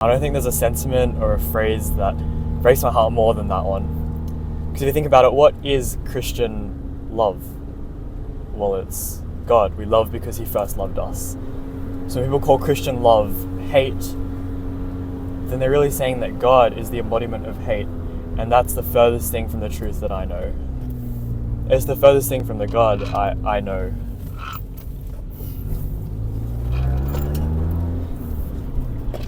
I don't think there's a sentiment or a phrase that breaks my heart more than that one. Because if you think about it, what is Christian love? Well, it's God. We love because he first loved us. So when people call Christian love hate, then they're really saying that God is the embodiment of hate, and that's the furthest thing from the truth that I know. It's the furthest thing from the God I know.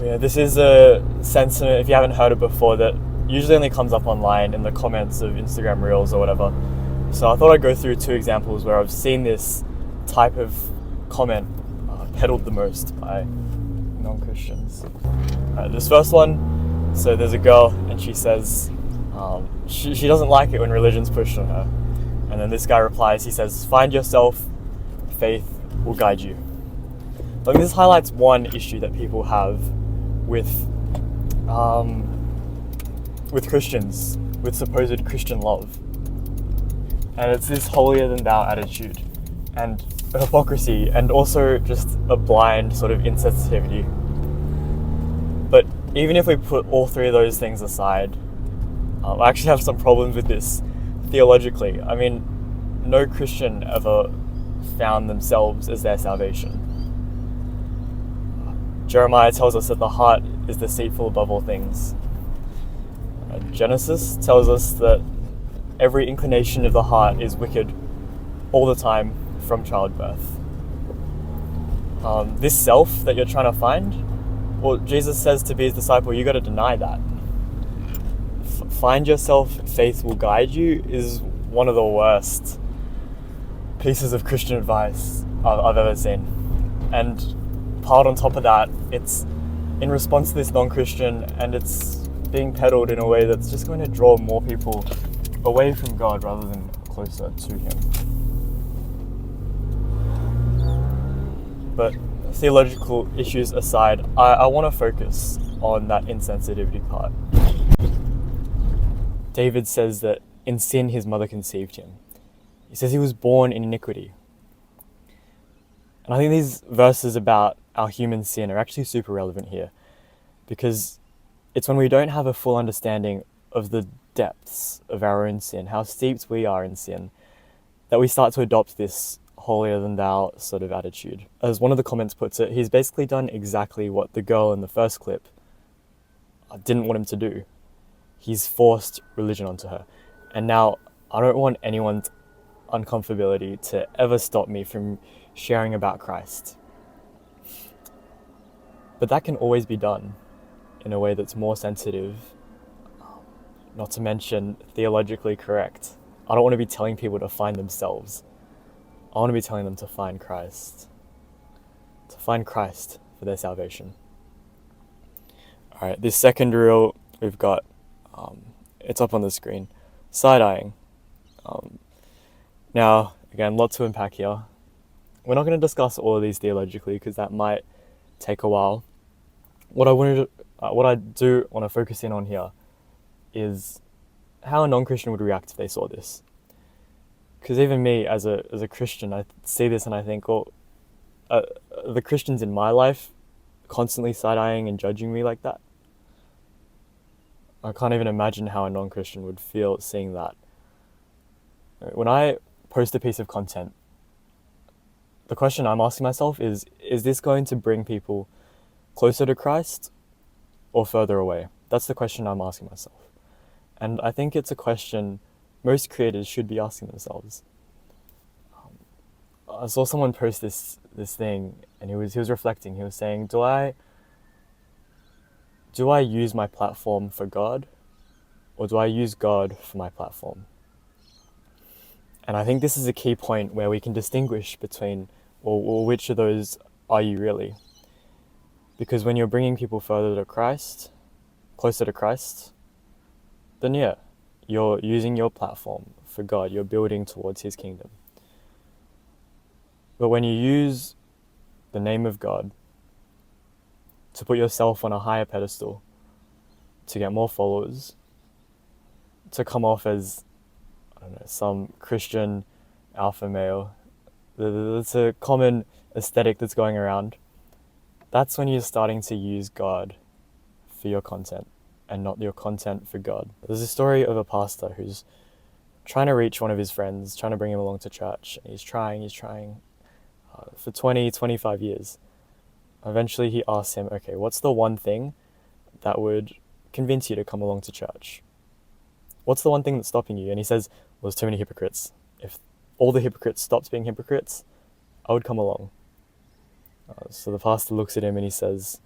Yeah, this is a sentiment, if you haven't heard it before, that usually only comes up online in the comments of Instagram Reels or whatever. So I thought I'd go through 2 examples where I've seen this type of comment peddled the most by non-Christians. This first one, so there's a girl and she says she doesn't like it when religion's pushed on her. And then this guy replies, he says, "Find yourself, faith will guide you." I think this highlights one issue that people have with Christians, with supposed Christian love. And it's this holier than thou attitude and hypocrisy, and also just a blind sort of insensitivity. But even if we put all 3 of those things aside, I actually have some problems with this theologically. I mean, no Christian ever found themselves as their salvation. Jeremiah tells us that the heart is deceitful above all things. Genesis tells us that every inclination of the heart is wicked all the time from childbirth. This self that you're trying to find, well, Jesus says to be his disciple, you got to deny that. Find yourself, faith will guide you is one of the worst pieces of Christian advice I've ever seen. And piled on top of that, it's in response to this non-Christian, and it's being peddled in a way that's just going to draw more people away from God rather than closer to him. But theological issues aside, I want to focus on that insensitivity part. David says that in sin his mother conceived him. He says he was born in iniquity. And I think these verses about our human sin are actually super relevant here, because it's when we don't have a full understanding of the depths of our own sin, how steeped we are in sin, that we start to adopt this holier than thou sort of attitude. As one of the comments puts it, he's basically done exactly what the girl in the first clip didn't want him to do. He's forced religion onto her. And now I don't want anyone's uncomfortability to ever stop me from sharing about Christ. But that can always be done in a way that's more sensitive, not to mention theologically correct. I don't want to be telling people to find themselves. I want to be telling them to find Christ. To find Christ for their salvation. Alright, this second rule we've got, it's up on the screen. Side-eyeing. Now, again, lot to unpack here. We're not going to discuss all of these theologically because that might take a while. What I do want to focus in on here is how a non-Christian would react if they saw this. Because even me, as a Christian, I see this and I think, well, the Christians in my life constantly side-eyeing and judging me like that. I can't even imagine how a non-Christian would feel seeing that. When I post a piece of content, the question I'm asking myself is this going to bring people closer to Christ or further away? That's the question I'm asking myself. And I think it's a question most creators should be asking themselves. I saw someone post this thing, and he was reflecting. He was saying, do I use my platform for God, or do I use God for my platform? And I think this is a key point where we can distinguish between, or which of those are you really? Because when you're bringing people further to Christ, closer to Christ, then yeah, you're using your platform for God. You're building towards his kingdom. But when you use the name of God to put yourself on a higher pedestal, to get more followers, to come off as, I don't know, some Christian alpha male, that's a common aesthetic that's going around, that's when you're starting to use God for your content and not your content for God. There's a story of a pastor who's trying to reach one of his friends, trying to bring him along to church. He's trying for 20, 25 years. Eventually he asks him, okay, what's the one thing that would convince you to come along to church? What's the one thing that's stopping you? And he says, well, there's too many hypocrites. If all the hypocrites stopped being hypocrites, I would come along. So the pastor looks at him and he says,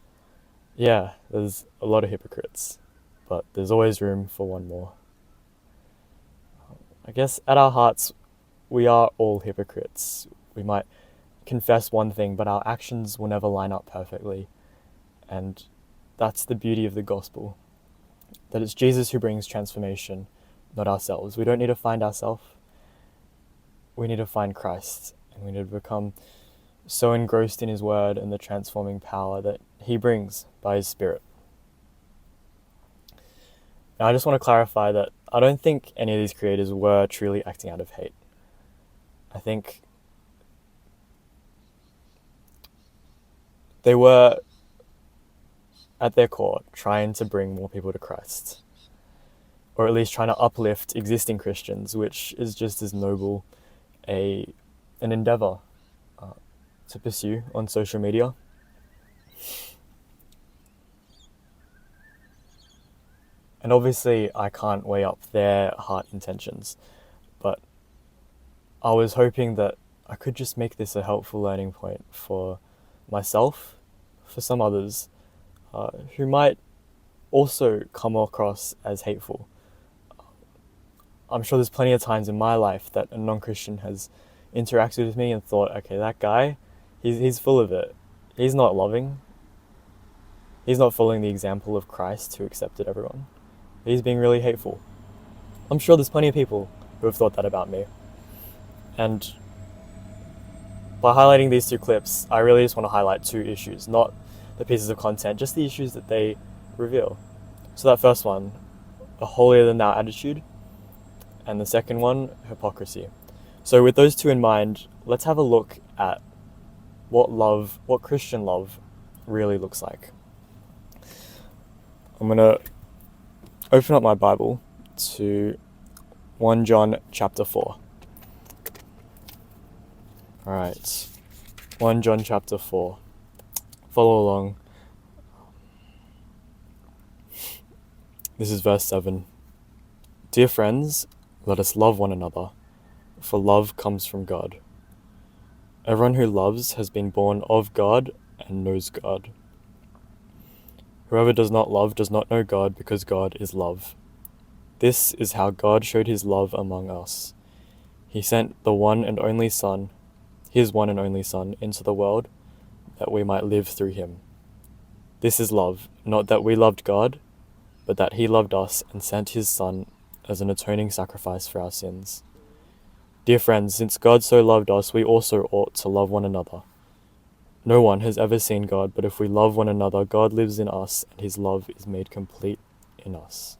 yeah, there's a lot of hypocrites, but there's always room for one more. I guess at our hearts, we are all hypocrites. We might confess one thing, but our actions will never line up perfectly. And that's the beauty of the gospel, that it's Jesus who brings transformation, not ourselves. We don't need to find ourselves. We need to find Christ, and we need to become so engrossed in his word and the transforming power that he brings by his Spirit. Now, I just want to clarify that I don't think any of these creators were truly acting out of hate. I think they were, at their core, trying to bring more people to Christ, or at least trying to uplift existing Christians, which is just as noble an endeavor to pursue on social media. And obviously I can't weigh up their heart intentions, but I was hoping that I could just make this a helpful learning point for myself, for some others who might also come across as hateful. I'm sure there's plenty of times in my life that a non-Christian has interacted with me and thought, okay, that guy, he's full of it. He's not loving. He's not following the example of Christ who accepted everyone. He's being really hateful. I'm sure there's plenty of people who have thought that about me. And by highlighting these two clips, I really just want to highlight two issues, not the pieces of content, just the issues that they reveal. So that first one, a holier-than-thou attitude, and the second one, hypocrisy. So with those two in mind, let's have a look at what Christian love really looks like. I'm going to open up my Bible to 1 John chapter 4. Alright, 1 John chapter 4. Follow along. This is verse 7. Dear friends, let us love one another, for love comes from God. Everyone who loves has been born of God and knows God. Whoever does not love does not know God, because God is love. This is how God showed his love among us. He sent his one and only Son, into the world, that we might live through him. This is love, not that we loved God, but that he loved us and sent his Son as an atoning sacrifice for our sins. Dear friends, since God so loved us, we also ought to love one another. No one has ever seen God, but if we love one another, God lives in us, and his love is made complete in us.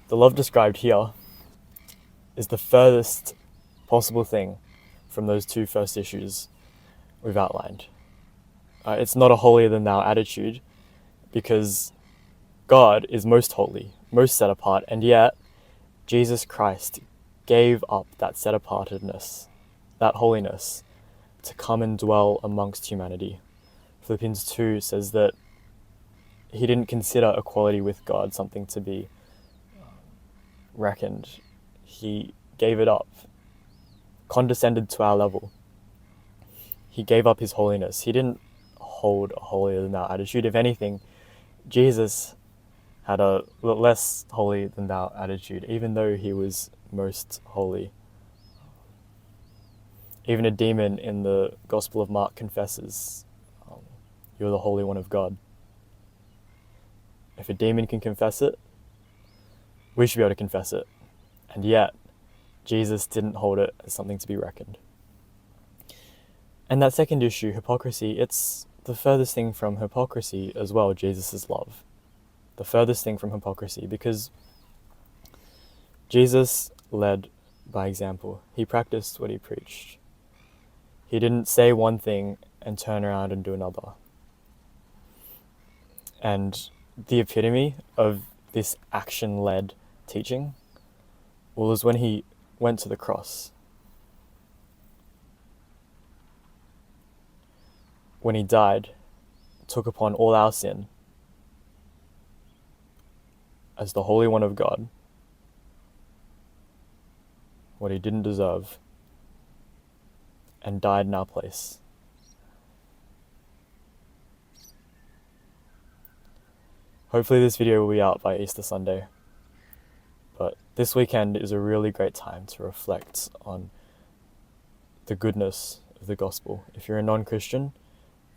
The love described here is the furthest possible thing from those two first issues we've outlined. It's not a holier-than-thou attitude, because God is most holy, most set apart, and yet Jesus Christ gave up that set-apartedness, that holiness, to come and dwell amongst humanity. Philippians 2 says that he didn't consider equality with God something to be reckoned. He gave it up, condescended to our level. He gave up his holiness. He didn't hold a holier-than-thou attitude. If anything, Jesus had a less holy-than-thou attitude, even though he was most holy. Even a demon in the Gospel of Mark confesses, you're the Holy One of God. If a demon can confess it, we should be able to confess it. And yet, Jesus didn't hold it as something to be reckoned. And that second issue, hypocrisy, it's the furthest thing from hypocrisy as well, Jesus' love. The furthest thing from hypocrisy, because Jesus led by example. He practiced what he preached. He didn't say one thing and turn around and do another. And the epitome of this action-led teaching? Well, it was when he went to the cross. When he died, took upon all our sin as the Holy One of God, what he didn't deserve, and died in our place. Hopefully this video will be out by Easter Sunday, but this weekend is a really great time to reflect on the goodness of the gospel. If you're a non-Christian,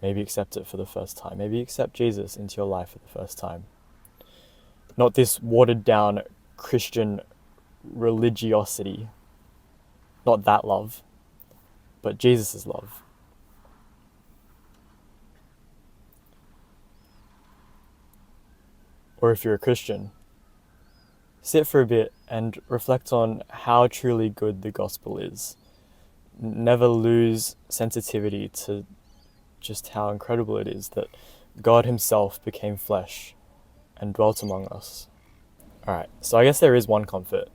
maybe accept it for the first time. Maybe accept Jesus into your life for the first time. Not this watered down Christian religiosity, not that love, but Jesus' love. Or if you're a Christian, sit for a bit and reflect on how truly good the gospel is. Never lose sensitivity to just how incredible it is that God himself became flesh and dwelt among us. Alright, so I guess there is one comfort.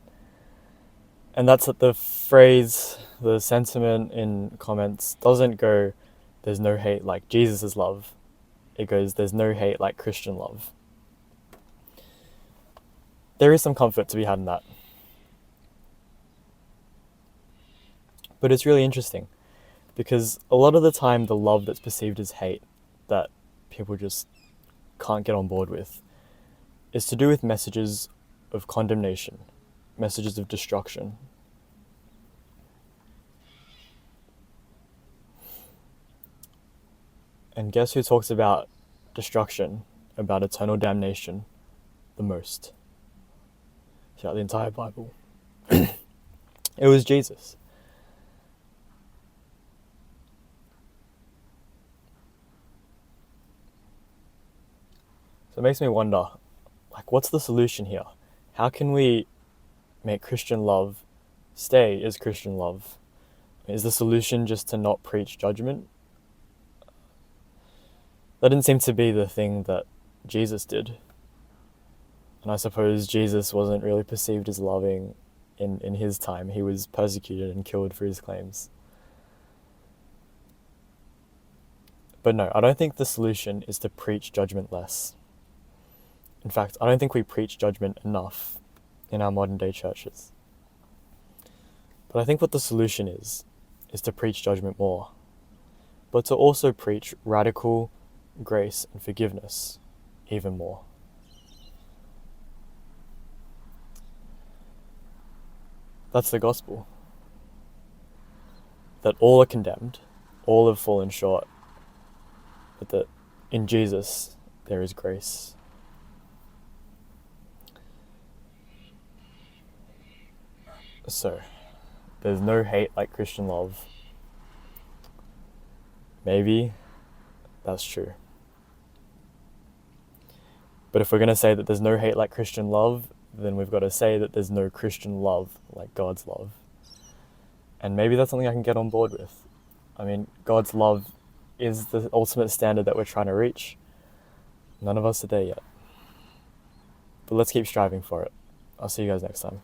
And that's that the phrase, the sentiment in comments doesn't go, there's no hate like Jesus' love. It goes, there's no hate like Christian love. There is some comfort to be had in that. But it's really interesting, because a lot of the time the love that's perceived as hate, that people just can't get on board with, is to do with messages of condemnation, messages of destruction. And guess who talks about destruction, about eternal damnation, the most? Throughout the entire Bible. It was Jesus. So it makes me wonder, what's the solution here? How can we make Christian love stay as Christian love? Is the solution just to not preach judgment? That didn't seem to be the thing that Jesus did. And I suppose Jesus wasn't really perceived as loving in his time. He was persecuted and killed for his claims. But no, I don't think the solution is to preach judgment less. In fact, I don't think we preach judgment enough in our modern day churches. But I think what the solution is to preach judgment more, but to also preach radical grace and forgiveness even more. That's the gospel. That all are condemned, all have fallen short, but that in Jesus there is grace. So, there's no hate like Christian love. Maybe that's true. But if we're going to say that there's no hate like Christian love, then we've got to say that there's no Christian love like God's love. And maybe that's something I can get on board with. I mean, God's love is the ultimate standard that we're trying to reach. None of us are there yet. But let's keep striving for it. I'll see you guys next time.